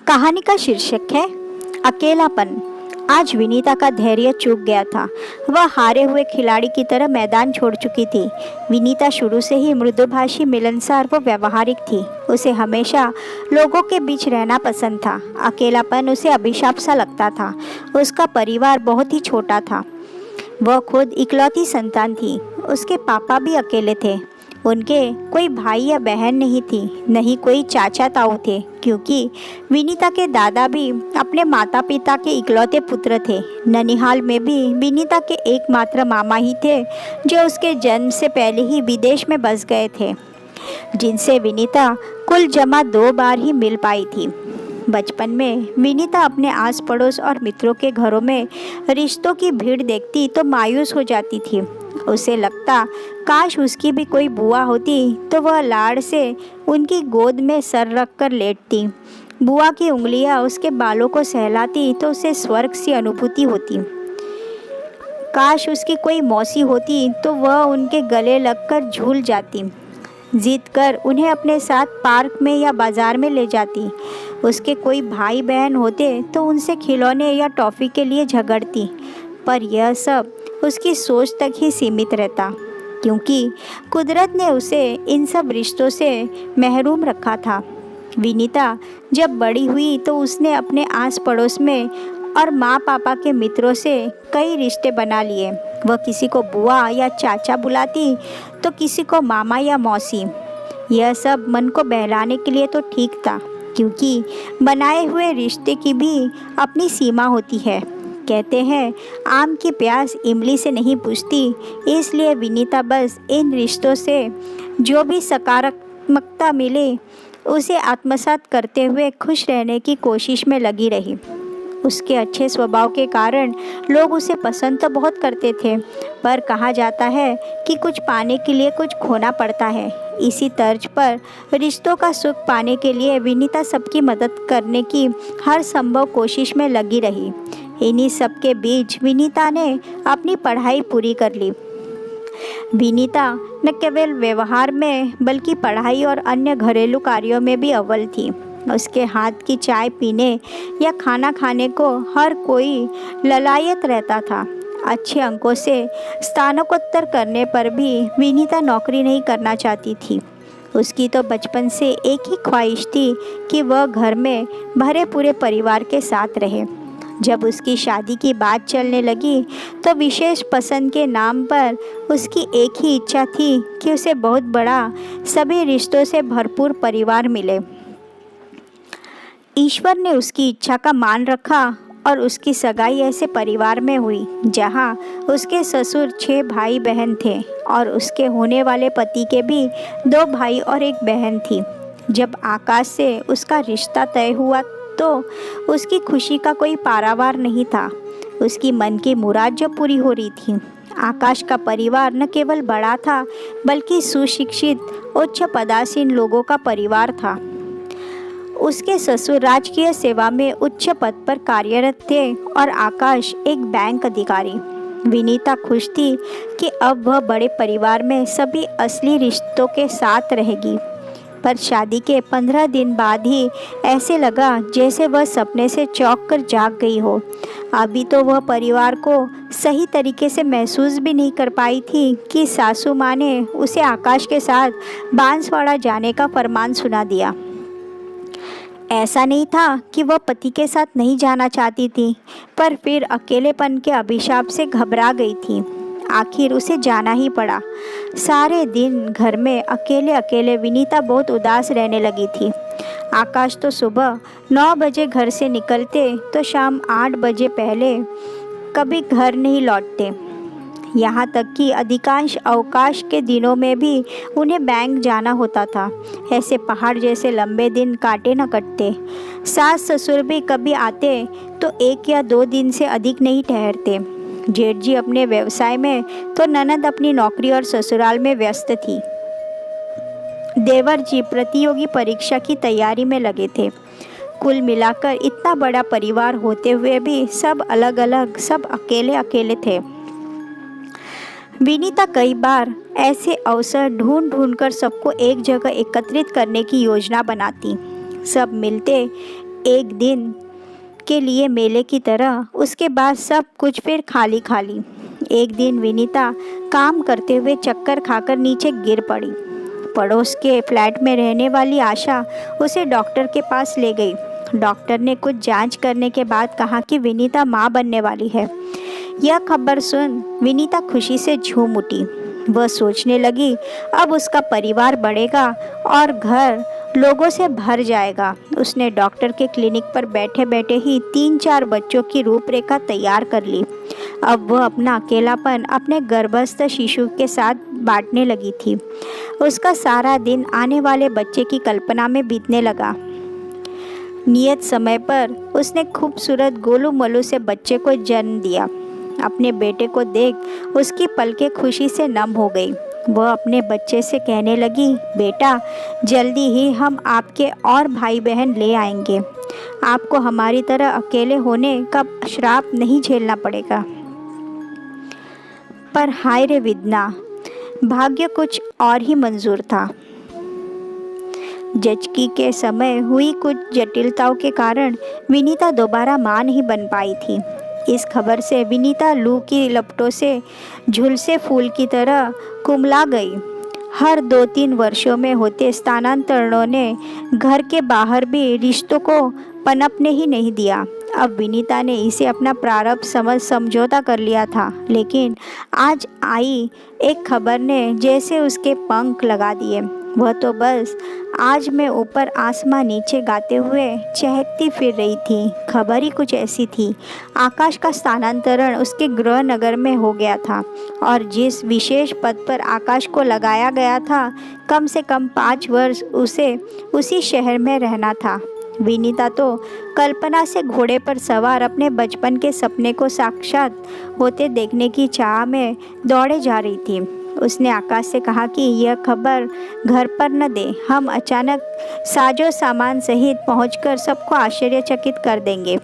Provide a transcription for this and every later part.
कहानी का शीर्षक है अकेलापन। आज विनीता का धैर्य चूक गया था। वह हारे हुए खिलाड़ी की तरह मैदान छोड़ चुकी थी। विनीता शुरू से ही मृदुभाषी, मिलनसार व व्यवहारिक थी। उसे हमेशा लोगों के बीच रहना पसंद था। अकेलापन उसे अभिशाप सा लगता था। उसका परिवार बहुत ही छोटा था। वह खुद इकलौती संतान थी। उसके पापा भी अकेले थे। उनके कोई भाई या बहन नहीं थी, नहीं कोई चाचा ताऊ थे, क्योंकि विनीता के दादा भी अपने माता पिता के इकलौते पुत्र थे। ननिहाल में भी विनीता के एकमात्र मामा ही थे, जो उसके जन्म से पहले ही विदेश में बस गए थे, जिनसे विनीता कुल जमा 2 बार ही मिल पाई थी। बचपन में विनीता अपने आस पड़ोस और मित्रों के घरों में रिश्तों की भीड़ देखती तो मायूस हो जाती थी। उसे लगता काश उसकी भी कोई बुआ होती तो वह लाड़ से उनकी गोद में सर रख कर लेटती। बुआ की उंगलियां उसके बालों को सहलाती तो उसे स्वर्ग सी अनुभूति होती। काश उसकी कोई मौसी होती तो वह उनके गले लगकर झूल जाती। जीत कर उन्हें अपने साथ पार्क में या बाजार में ले जाती। उसके कोई भाई बहन होते तो उनसे खिलौने या टॉफ़ी के लिए झगड़ती, पर यह सब उसकी सोच तक ही सीमित रहता, क्योंकि कुदरत ने उसे इन सब रिश्तों से महरूम रखा था। विनीता जब बड़ी हुई तो उसने अपने आस पड़ोस में और माँ पापा के मित्रों से कई रिश्ते बना लिए। वह किसी को बुआ या चाचा बुलाती तो किसी को मामा या मौसी। यह सब मन को बहलाने के लिए तो ठीक था, क्योंकि बनाए हुए रिश्ते की भी अपनी सीमा होती है। कहते हैं आम की प्यास इमली से नहीं बुझती, इसलिए विनीता बस इन रिश्तों से जो भी सकारात्मकता मिले उसे आत्मसात करते हुए खुश रहने की कोशिश में लगी रही। उसके अच्छे स्वभाव के कारण लोग उसे पसंद तो बहुत करते थे, पर कहा जाता है कि कुछ पाने के लिए कुछ खोना पड़ता है। इसी तर्ज पर रिश्तों का सुख पाने के लिए विनीता सबकी मदद करने की हर संभव कोशिश में लगी रही। इन्हीं सब के बीच विनीता ने अपनी पढ़ाई पूरी कर ली। विनीता न केवल व्यवहार में बल्कि पढ़ाई और अन्य घरेलू कार्यों में भी अव्वल थी। उसके हाथ की चाय पीने या खाना खाने को हर कोई ललायत रहता था। अच्छे अंकों से स्नातकोत्तर करने पर भी विनीता नौकरी नहीं करना चाहती थी। उसकी तो बचपन से एक ही ख्वाहिश थी कि वह घर में भरे पूरे परिवार के साथ रहे। जब उसकी शादी की बात चलने लगी तो विशेष पसंद के नाम पर उसकी एक ही इच्छा थी कि उसे बहुत बड़ा, सभी रिश्तों से भरपूर परिवार मिले। ईश्वर ने उसकी इच्छा का मान रखा और उसकी सगाई ऐसे परिवार में हुई जहां उसके ससुर 6 भाई बहन थे और उसके होने वाले पति के भी 2 भाई और 1 बहन थी। जब आकाश से उसका रिश्ता तय हुआ तो उसकी खुशी का कोई पारावार नहीं था। उसकी मन की मुराद जो पूरी हो रही थी। आकाश का परिवार न केवल बड़ा था बल्कि सुशिक्षित, उच्च पदासीन लोगों का परिवार था। उसके ससुर राजकीय सेवा में उच्च पद पर कार्यरत थे और आकाश एक बैंक अधिकारी। विनीता खुश थी कि अब वह बड़े परिवार में सभी असली रिश्तों के साथ रहेगी, पर शादी के 15 दिन बाद ही ऐसे लगा जैसे वह सपने से चौंक कर जाग गई हो। अभी तो वह परिवार को सही तरीके से महसूस भी नहीं कर पाई थी कि सासू माँ ने उसे आकाश के साथ बांसवाड़ा जाने का फरमान सुना दिया। ऐसा नहीं था कि वह पति के साथ नहीं जाना चाहती थी, पर फिर अकेलेपन के अभिशाप से घबरा गई थी। आखिर उसे जाना ही पड़ा। सारे दिन घर में अकेले अकेले विनीता बहुत उदास रहने लगी थी। आकाश तो सुबह 9 बजे घर से निकलते तो शाम 8 बजे पहले कभी घर नहीं लौटते। यहाँ तक कि अधिकांश अवकाश के दिनों में भी उन्हें बैंक जाना होता था। ऐसे पहाड़ जैसे लंबे दिन काटे न कटते। सास ससुर भी कभी आते तो 1 या 2 दिन से अधिक नहीं ठहरते। जेठ जी अपने व्यवसाय में तो ननद अपनी नौकरी और ससुराल में व्यस्त थी। देवर जी प्रतियोगी परीक्षा की तैयारी में लगे थे। कुल मिलाकर इतना बड़ा परिवार होते हुए भी सब अलग अलग, सब अकेले अकेले थे। विनीता कई बार ऐसे अवसर ढूंढ ढूंढ कर सबको एक जगह एकत्रित करने की योजना बनाती। सब मिलते एक दिन के लिए मेले की तरह, उसके बाद सब कुछ फिर खाली खाली। एक दिन विनीता काम करते हुए चक्कर खाकर नीचे गिर पड़ी। पड़ोस के फ्लैट में रहने वाली आशा उसे डॉक्टर के पास ले गई। डॉक्टर ने कुछ जांच करने के बाद कहा कि विनीता माँ बनने वाली है। यह खबर सुन विनीता खुशी से झूम उठी। वह सोचने लगी, अब उसका परिवार बढ़ेगा और घर लोगों से भर जाएगा। उसने डॉक्टर के क्लिनिक पर बैठे बैठे ही 3-4 बच्चों की रूपरेखा तैयार कर ली। अब वह अपना अकेलापन अपने गर्भस्थ शिशु के साथ बांटने लगी थी। उसका सारा दिन आने वाले बच्चे की कल्पना में बीतने लगा। नियत समय पर उसने खूबसूरत गोलू मोलू से बच्चे को जन्म दिया। अपने बेटे को देख उसकी पलकें खुशी से नम हो गई। वह अपने बच्चे से कहने लगी, बेटा, जल्दी ही हम आपके और भाई बहन ले आएंगे। आपको हमारी तरह अकेले होने का श्राप नहीं झेलना पड़ेगा। पर हाय रे विदना, भाग्य कुछ और ही मंजूर था। जचकी के समय हुई कुछ जटिलताओं के कारण विनीता दोबारा मां नहीं बन पाई थी। इस खबर से विनीता लू की लपटों से झुलसे फूल की तरह कुमला गई। हर 2-3 वर्षों में होते स्थानांतरणों ने घर के बाहर भी रिश्तों को पनपने ही नहीं दिया। अब विनीता ने इसे अपना प्रारब्ध समझ समझौता कर लिया था, लेकिन आज आई एक खबर ने जैसे उसके पंख लगा दिए। वह तो बस आज मैं ऊपर आसमां नीचे गाते हुए चहकती फिर रही थी। खबर ही कुछ ऐसी थी। आकाश का स्थानांतरण उसके गृह नगर में हो गया था और जिस विशेष पद पर आकाश को लगाया गया था, कम से कम 5 वर्ष उसे उसी शहर में रहना था। विनीता तो कल्पना से घोड़े पर सवार अपने बचपन के सपने को साक्षात होते देखने की चाह में दौड़े जा रही थी। उसने आकाश से कहा कि यह खबर घर पर न दे, हम अचानक साजो सामान सहित पहुंचकर सबको आश्चर्यचकित कर देंगे।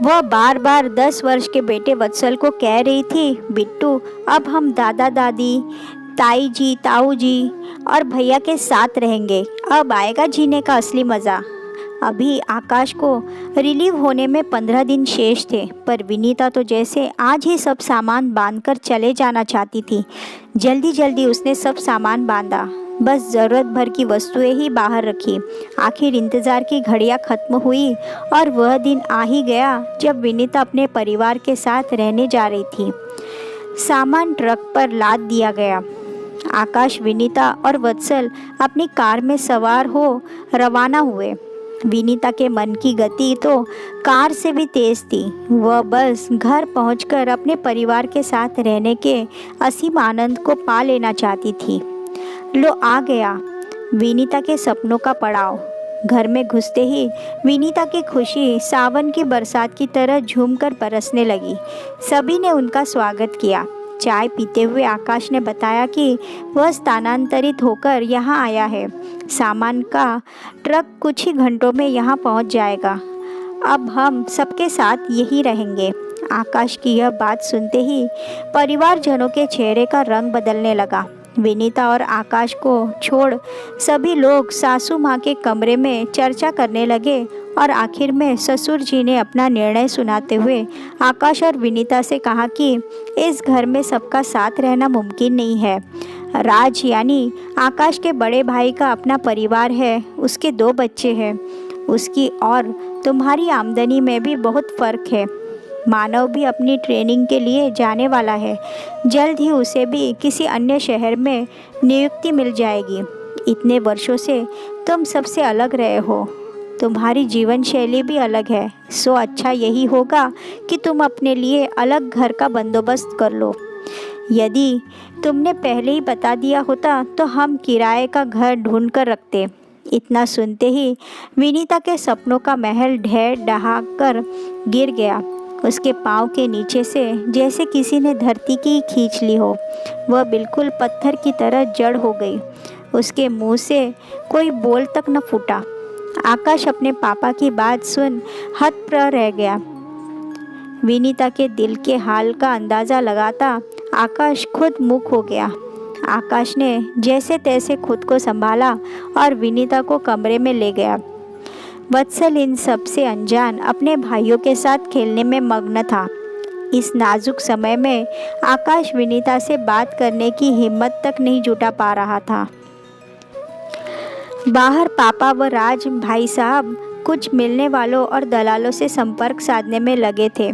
वह बार बार 10 वर्ष के बेटे वत्सल को कह रही थी, बिट्टू, अब हम दादा दादी, ताई जी, ताऊ जी और भैया के साथ रहेंगे। अब आएगा जीने का असली मज़ा। अभी आकाश को रिलीव होने में 15 दिन शेष थे, पर विनीता तो जैसे आज ही सब सामान बांधकर चले जाना चाहती थी। जल्दी जल्दी उसने सब सामान बांधा, बस ज़रूरत भर की वस्तुएं ही बाहर रखी। आखिर इंतज़ार की घड़ियां खत्म हुई और वह दिन आ ही गया जब विनीता अपने परिवार के साथ रहने जा रही थी। सामान ट्रक पर लाद दिया गया। आकाश, विनीता और वत्सल अपनी कार में सवार हो रवाना हुए। विनीता के मन की गति तो कार से भी तेज थी। वह बस घर पहुंचकर अपने परिवार के साथ रहने के असीम आनंद को पा लेना चाहती थी। लो आ गया विनीता के सपनों का पड़ाव। घर में घुसते ही विनीता की खुशी सावन की बरसात की तरह झूमकर बरसने लगी। सभी ने उनका स्वागत किया। चाय पीते हुए आकाश ने बताया कि वह स्थानांतरित होकर यहाँ आया है। सामान का ट्रक कुछ ही घंटों में यहाँ पहुँच जाएगा। अब हम सबके साथ यही रहेंगे। आकाश की यह बात सुनते ही परिवारजनों के चेहरे का रंग बदलने लगा। विनीता और आकाश को छोड़ सभी लोग सासू माँ के कमरे में चर्चा करने लगे और आखिर में ससुर जी ने अपना निर्णय सुनाते हुए आकाश और विनीता से कहा कि इस घर में सबका साथ रहना मुमकिन नहीं है। राज यानी आकाश के बड़े भाई का अपना परिवार है, उसके 2 बच्चे हैं। उसकी और तुम्हारी आमदनी में भी बहुत फ़र्क है। मानव भी अपनी ट्रेनिंग के लिए जाने वाला है। जल्द ही उसे भी किसी अन्य शहर में नियुक्ति मिल जाएगी। इतने वर्षों से तुम सबसे अलग रहे हो, तुम्हारी जीवन शैली भी अलग है, सो अच्छा यही होगा कि तुम अपने लिए अलग घर का बंदोबस्त कर लो। यदि तुमने पहले ही बता दिया होता तो हम किराए का घर ढूंढ कर रखते। इतना सुनते ही विनीता के सपनों का महल ढह ढहा कर गिर गया। उसके पाँव के नीचे से जैसे किसी ने धरती की खींच ली हो। वह बिल्कुल पत्थर की तरह जड़ हो गई। उसके मुंह से कोई बोल तक न फूटा। आकाश अपने पापा की बात सुन हतप्रभ रह गया। विनीता के दिल के हाल का अंदाज़ा लगाता आकाश खुद मुख हो गया। आकाश ने जैसे तैसे खुद को संभाला और विनीता को कमरे में ले गया। वत्सल इन सब से अनजान अपने भाइयों के साथ खेलने में मग्न था। इस नाजुक समय में आकाश विनीता से बात करने की हिम्मत तक नहीं जुटा पा रहा था। बाहर पापा व राज भाई साहब कुछ मिलने वालों और दलालों से संपर्क साधने में लगे थे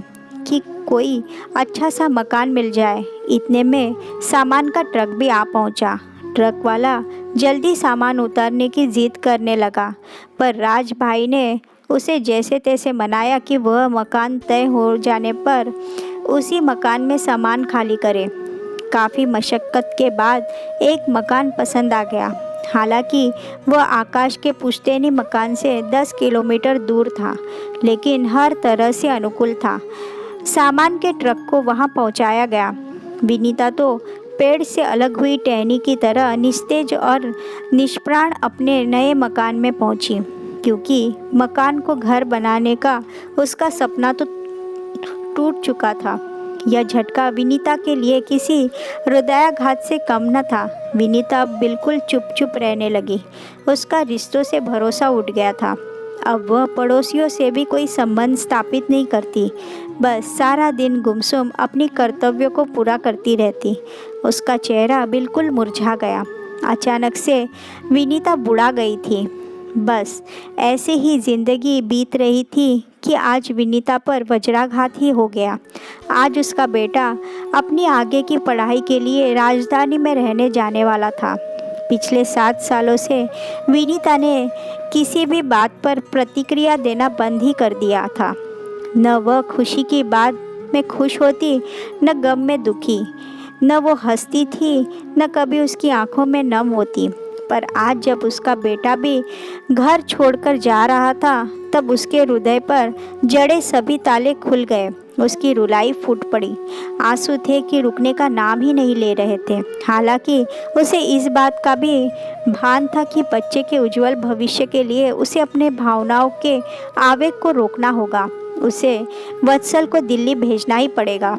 कि कोई अच्छा सा मकान मिल जाए। इतने में सामान का ट्रक भी आ पहुंचा। ट्रक वाला जल्दी सामान उतारने की जिद करने लगा, पर राज भाई ने उसे जैसे तैसे मनाया कि वह मकान तय हो जाने पर उसी मकान में सामान खाली करे। काफ़ी मशक्क़त के बाद एक मकान पसंद आ गया। हालांकि वह आकाश के पुश्तैनी मकान से 10 किलोमीटर दूर था, लेकिन हर तरह से अनुकूल था। सामान के ट्रक को वहां पहुंचाया गया। विनीता तो पेड़ से अलग हुई टहनी की तरह निस्तेज और निष्प्राण अपने नए मकान में पहुंची, क्योंकि मकान को घर बनाने का उसका सपना तो टूट चुका था। यह झटका विनीता के लिए किसी हृदयाघात से कम न था। विनीता अब बिल्कुल चुप चुप रहने लगी। उसका रिश्तों से भरोसा उठ गया था। अब वह पड़ोसियों से भी कोई संबंध स्थापित नहीं करती, बस सारा दिन गुमसुम अपनी कर्तव्यों को पूरा करती रहती। उसका चेहरा बिल्कुल मुरझा गया। अचानक से विनीता बुढ़ा गई थी। बस ऐसे ही जिंदगी बीत रही थी कि आज विनीता पर वज्राघात ही हो गया। आज उसका बेटा अपनी आगे की पढ़ाई के लिए राजधानी में रहने जाने वाला था। पिछले 7 सालों से विनीता ने किसी भी बात पर प्रतिक्रिया देना बंद ही कर दिया था। न वह खुशी की बात में खुश होती, न गम में दुखी। न वो हंसती थी, न कभी उसकी आंखों में नम होती। पर आज जब उसका बेटा भी घर छोड़कर जा रहा था, तब उसके हृदय पर जड़े सभी ताले खुल गए। उसकी रुलाई फूट पड़ी। आंसू थे कि रुकने का नाम ही नहीं ले रहे थे। हालांकि उसे इस बात का भी भान था कि बच्चे के उज्जवल भविष्य के लिए उसे अपने भावनाओं के आवेग को रोकना होगा। उसे वत्सल को दिल्ली भेजना ही पड़ेगा।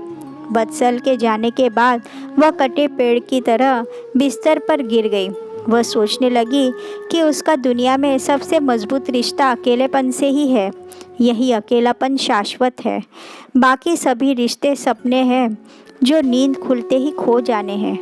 वत्सल के जाने के बाद वह कटे पेड़ की तरह बिस्तर पर गिर गई। वह सोचने लगी कि उसका दुनिया में सबसे मजबूत रिश्ता अकेलेपन से ही है। यही अकेलापन शाश्वत है। बाकी सभी रिश्ते सपने हैं जो नींद खुलते ही खो जाने हैं।